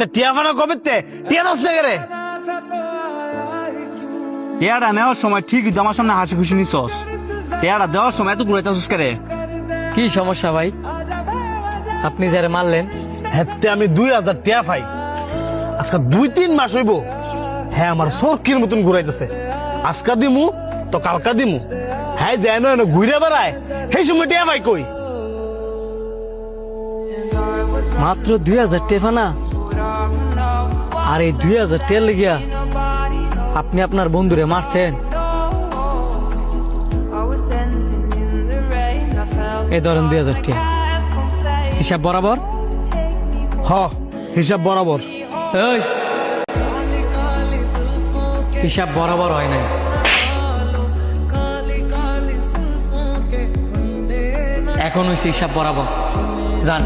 তে টিয়া ফানা কবে তে টিয়া দাস না রে টিয়াটা নেওয়ার সময় ঠিকই তো আমার সামনে হাসি খুশি নিছস টিয়াটা দেওয়ার সময় এত ঘুরাইতেছস কে রে কি সমস্যা ভাই? আপনি যারা মারলেন হ্যাঁ আমি 2000 টিয়া পাই আজকে 2-3 মাস হইব হ্যাঁ আমার সরকির মতন ঘুরাইতেছে আজকা দিমু তো কালকা দিমু হ্যাঁ যায় না ঘুরে বেড়ায় সেই সময় টিয়া ভাই কই মাত্র 2000 টেফা না? আর এই 2000 টেল লিগিয়া আপনি আপনার বন্ধুরে মারছেন? এই ধরেন 2000 টিয়া, হিসাব বরাবর? হ হিসাব বরাবর। এই হিসাব বরাবর হয় নাই, এখন হয়েছে হিসাব বরাবর। জান